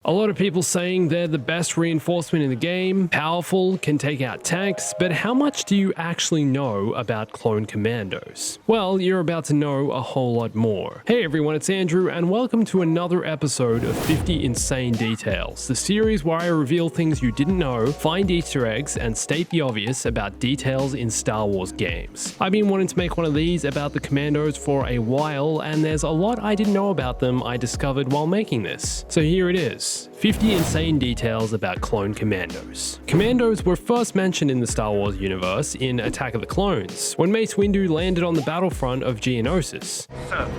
A lot of people saying they're the best reinforcement in the game, powerful, can take out tanks, but how much do you actually know about clone commandos? Well, you're about to know a whole lot more. Hey everyone, it's Andrew, and welcome to another episode of 50 Insane Details, the series where I reveal things you didn't know, find Easter eggs, and state the obvious about details in Star Wars games. I've been wanting to make one of these about the Commandos for a while, and there's a lot I didn't know about them I discovered while making this. So here it is. 50 insane details about clone commandos. Commandos were first mentioned in the Star Wars universe in Attack of the Clones, when Mace Windu landed on the battlefront of Geonosis. Sir,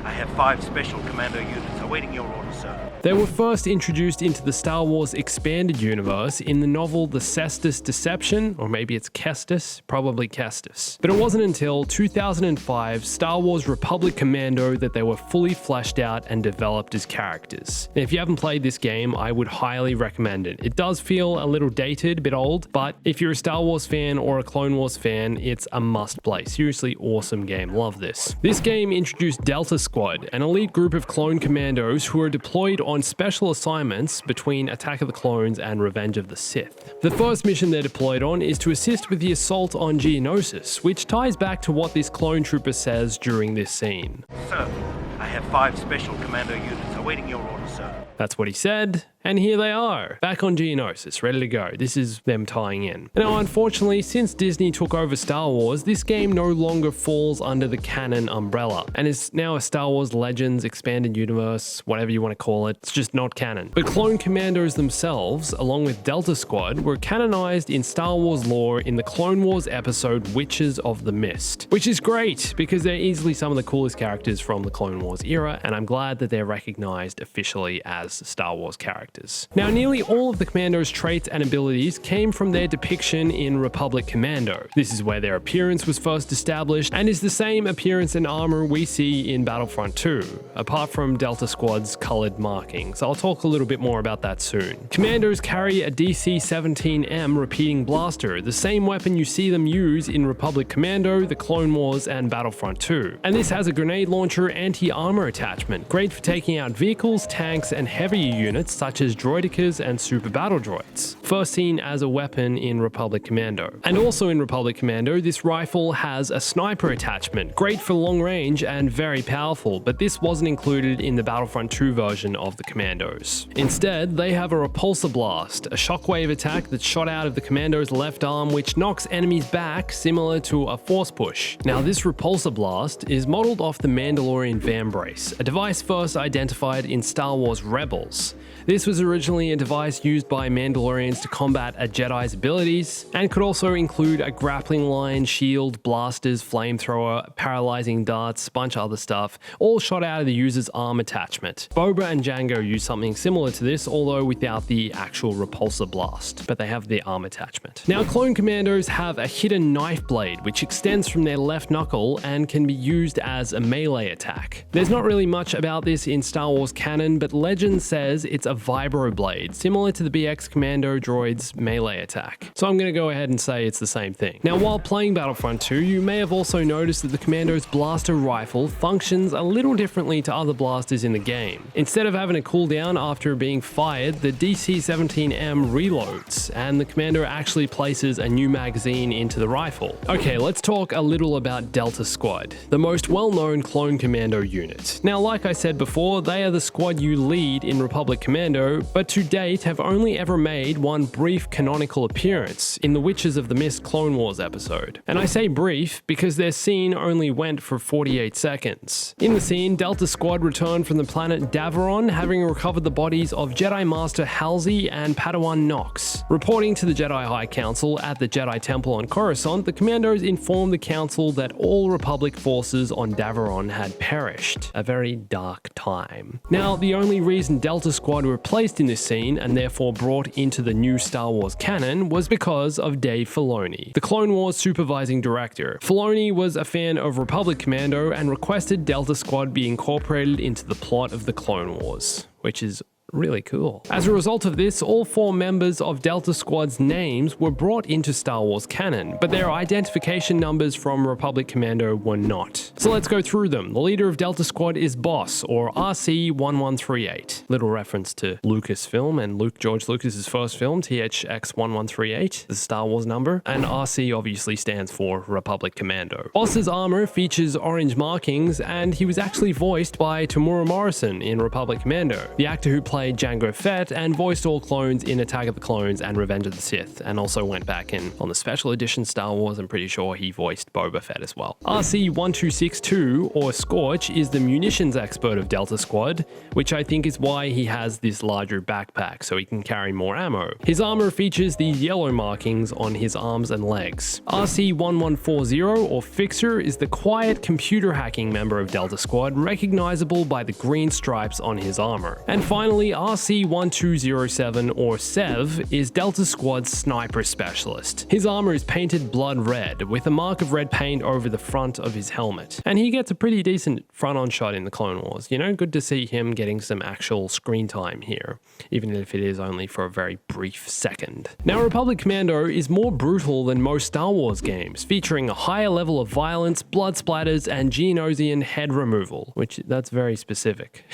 I have 5 special commando units awaiting your order, sir. They were first introduced into the Star Wars expanded universe in the novel The Cestus Deception, or maybe it's Kestis, probably Kestis. But it wasn't until 2005 Star Wars Republic Commando that they were fully fleshed out and developed as characters. Now, if you haven't played this game, I would highly recommend it. It does feel a little dated, a bit old, but if you're a Star Wars fan or a Clone Wars fan, it's a must play. Seriously awesome game, love this. This game introduced Delta Squad, an elite group of clone commandos who are deployed on special assignments between Attack of the Clones and Revenge of the Sith. The first mission they're deployed on is to assist with the assault on Geonosis, which ties back to what this clone trooper says during this scene. Sir, I have 5 special commando units awaiting your order, sir. That's what he said, and here they are, back on Geonosis, ready to go. This is them tying in. Now, unfortunately, since Disney took over Star Wars, this game no longer falls under the canon umbrella, and is now a Star Wars Legends expanded universe, whatever you want to call it. It's just not canon. But clone commandos themselves, along with Delta Squad, were canonized in Star Wars lore in the Clone Wars episode Witches of the Mist, which is great because they're easily some of the coolest characters from the Clone Wars era, and I'm glad that they're recognized officially as Star Wars characters. Now, nearly all of the Commandos' traits and abilities came from their depiction in Republic Commando. This is where their appearance was first established, and is the same appearance and armor we see in Battlefront 2, apart from Delta Squad's colored markings. I'll talk a little bit more about that soon. Commandos carry a DC-17M repeating blaster, the same weapon you see them use in Republic Commando, the Clone Wars, and Battlefront 2. And this has a grenade launcher anti-armor attachment, great for taking out vehicles, tanks, and heavier units such as droidicas and super battle droids, first seen as a weapon in Republic Commando. And also in Republic Commando, this rifle has a sniper attachment, great for long range and very powerful, but this wasn't included in the Battlefront 2 version of the Commandos. Instead, they have a repulsor blast, a shockwave attack that's shot out of the Commando's left arm which knocks enemies back, similar to a force push. Now, this repulsor blast is modeled off the Mandalorian Vambrace, a device first identified in Star Wars Rebels. This was originally a device used by Mandalorians to combat a Jedi's abilities, and could also include a grappling line, shield, blasters, flamethrower, paralyzing darts, bunch of other stuff, all shot out of the user's arm attachment. Boba and Jango use something similar to this, although without the actual repulsor blast, but they have the arm attachment. Now, clone commandos have a hidden knife blade, which extends from their left knuckle and can be used as a melee attack. There's not really much about this in Star Wars canon, but legend says it's a vibro blade, similar to the BX Commando droid's melee attack. So I'm going to go ahead and say it's the same thing. Now, while playing Battlefront 2, you may have also noticed that the Commando's blaster rifle functions a little differently to other blasters in the game. Instead of having a cooldown after being fired, the DC-17M reloads, and the Commando actually places a new magazine into the rifle. Okay, let's talk a little about Delta Squad, the most well-known clone commando unit. Now, like I said before, they are the squad you lead in Republic Commando, but to date have only ever made one brief canonical appearance in the Witches of the Mist Clone Wars episode. And I say brief because their scene only went for 48 seconds. In the scene, Delta Squad returned from the planet Daveron, having recovered the bodies of Jedi Master Halsey and Padawan Nox. Reporting to the Jedi High Council at the Jedi Temple on Coruscant, the Commandos informed the Council that all Republic forces on Daveron had perished. A very dark time. Now, the only reason Delta Squad were placed in this scene and therefore brought into the new Star Wars canon was because of Dave Filoni, the Clone Wars supervising director. Filoni was a fan of Republic Commando and requested Delta Squad be incorporated into the plot of the Clone Wars, which is Really cool. As a result of this, all 4 members of Delta Squad's names were brought into Star Wars canon, but their identification numbers from Republic Commando were not. So let's go through them. The leader of Delta Squad is Boss, or RC-1138. Little reference to Lucasfilm and George Lucas's first film, THX-1138, the Star Wars number, and RC obviously stands for Republic Commando. Boss's armor features orange markings, and he was actually voiced by Tamura Morrison in Republic Commando, the actor who played Jango Fett and voiced all clones in Attack of the Clones and Revenge of the Sith, and also went back in on the special edition Star Wars. I'm pretty sure he voiced Boba Fett as well. RC-1262, or Scorch, is the munitions expert of Delta Squad, which I think is why he has this larger backpack, so he can carry more ammo. His armor features these yellow markings on his arms and legs. RC-1140, or Fixer, is the quiet computer hacking member of Delta Squad, recognizable by the green stripes on his armor. And finally, RC-1207, or Sev, is Delta Squad's sniper specialist. His armor is painted blood red, with a mark of red paint over the front of his helmet. And he gets a pretty decent front-on shot in the Clone Wars. You know, good to see him getting some actual screen time here, even if it is only for a very brief second. Now, Republic Commando is more brutal than most Star Wars games, featuring a higher level of violence, blood splatters, and Geonosian head removal, which that's very specific.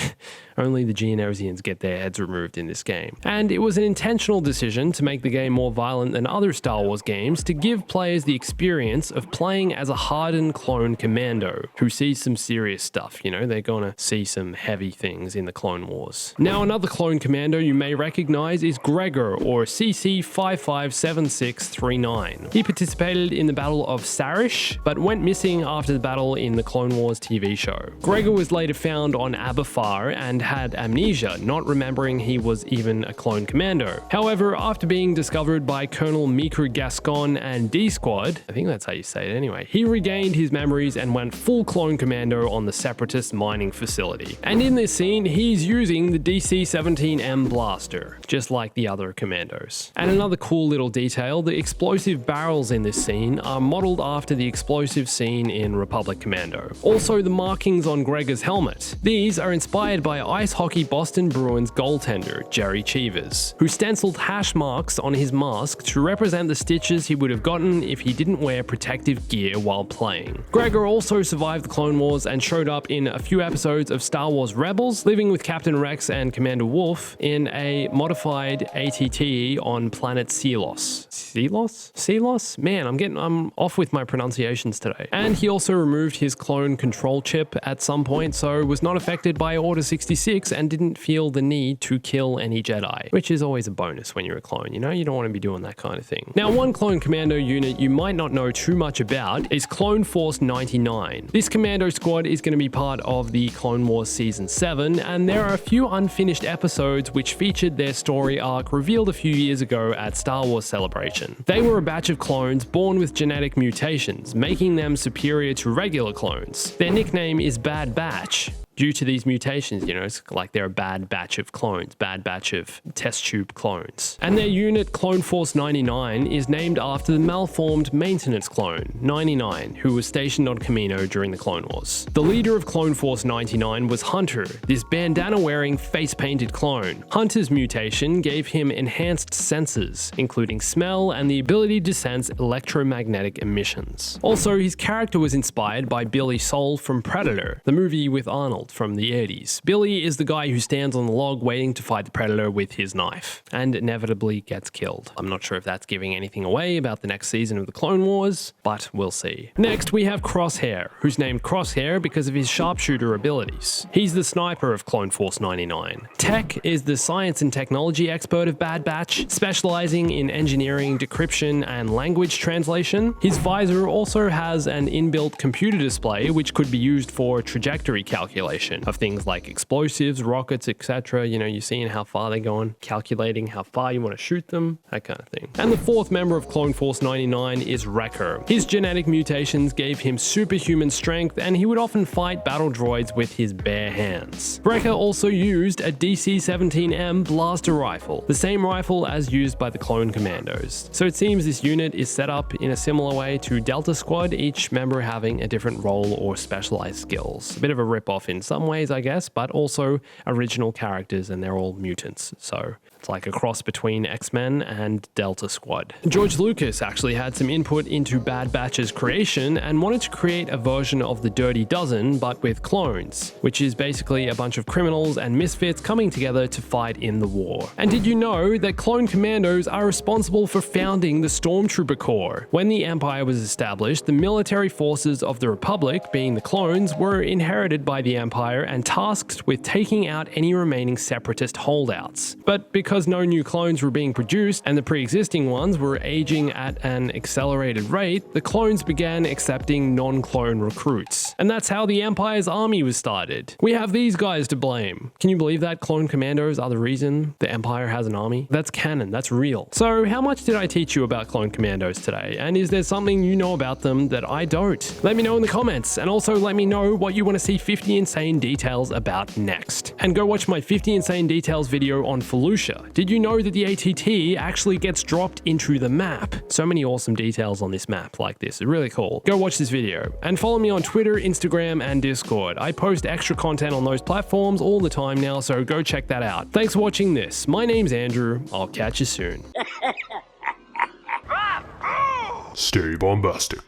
Only the Geonosians get their heads removed in this game. And it was an intentional decision to make the game more violent than other Star Wars games to give players the experience of playing as a hardened clone commando who sees some serious stuff. You know, they're gonna see some heavy things in the Clone Wars. Now, another clone commando you may recognize is Gregor, or CC-557639. He participated in the Battle of Sarish, but went missing after the battle in the Clone Wars TV show. Gregor was later found on Abafar and had amnesia, not remembering he was even a clone commando. However, after being discovered by Colonel Miku Gascon and D-Squad, I think that's how you say it anyway, he regained his memories and went full clone commando on the Separatist mining facility. And in this scene, he's using the DC-17M blaster, just like the other commandos. And another cool little detail, the explosive barrels in this scene are modeled after the explosive scene in Republic Commando. Also, the markings on Gregor's helmet. These are inspired by ice hockey Boston Bruins goaltender Jerry Cheevers, who stenciled hash marks on his mask to represent the stitches he would have gotten if he didn't wear protective gear while playing. Gregor also survived the Clone Wars and showed up in a few episodes of Star Wars Rebels, living with Captain Rex and Commander Wolffe in a modified ATTE on planet Selos. Selos? Man, I'm off with my pronunciations today. And he also removed his clone control chip at some point, so was not affected by Order 66 and didn't feel the need to kill any Jedi, which is always a bonus when you're a clone, you know? You don't want to be doing that kind of thing. Now, one clone commando unit you might not know too much about is Clone Force 99. This commando squad is going to be part of the Clone Wars Season 7, and there are a few unfinished episodes which featured their story arc revealed a few years ago at Star Wars Celebration. They were a batch of clones born with genetic mutations, making them superior to regular clones. Their nickname is Bad Batch, due to these mutations. You know, it's like they're a bad batch of clones, bad batch of test tube clones. And their unit, Clone Force 99, is named after the malformed maintenance clone, 99, who was stationed on Kamino during the Clone Wars. The leader of Clone Force 99 was Hunter, this bandana-wearing, face-painted clone. Hunter's mutation gave him enhanced senses, including smell and the ability to sense electromagnetic emissions. Also, his character was inspired by Billy Soul from Predator, the movie with Arnold from the 80s. Billy is the guy who stands on the log waiting to fight the Predator with his knife, and inevitably gets killed. I'm not sure if that's giving anything away about the next season of the Clone Wars, but we'll see. Next, we have Crosshair, who's named Crosshair because of his sharpshooter abilities. He's the sniper of Clone Force 99. Tech is the science and technology expert of Bad Batch, specializing in engineering, decryption, and language translation. His visor also has an inbuilt computer display which could be used for trajectory calculation of things like explosives, rockets, etc. You know, you're seeing how far they're going, calculating how far you want to shoot them, that kind of thing. And the fourth member of Clone Force 99 is Wrecker. His genetic mutations gave him superhuman strength, and he would often fight battle droids with his bare hands. Wrecker also used a DC-17M blaster rifle, the same rifle as used by the clone commandos. So it seems this unit is set up in a similar way to Delta Squad, each member having a different role or specialized skills. A bit of a rip-off in in some ways, I guess, but also original characters, and they're all mutants. So it's like a cross between X-Men and Delta Squad. George Lucas actually had some input into Bad Batch's creation and wanted to create a version of the Dirty Dozen, but with clones, which is basically a bunch of criminals and misfits coming together to fight in the war. And did you know that clone commandos are responsible for founding the Stormtrooper Corps? When the Empire was established, the military forces of the Republic, being the clones, were inherited by the Empire and tasked with taking out any remaining separatist holdouts. But because no new clones were being produced and the pre-existing ones were aging at an accelerated rate, the clones began accepting non-clone recruits. And that's how the Empire's army was started. We have these guys to blame. Can you believe that clone commandos are the reason the Empire has an army? That's canon, that's real. So how much did I teach you about clone commandos today? And is there something you know about them that I don't? Let me know in the comments, and also let me know what you want to see 50 Insane Details about next. And go watch my 50 Insane Details video on Felucia. Did you know that the ATT actually gets dropped into the map? So many awesome details on this map like this. It's really cool. Go watch this video. And follow me on Twitter, Instagram, and Discord. I post extra content on those platforms all the time now, so go check that out. Thanks for watching this. My name's Andrew. I'll catch you soon. Stay bombastic.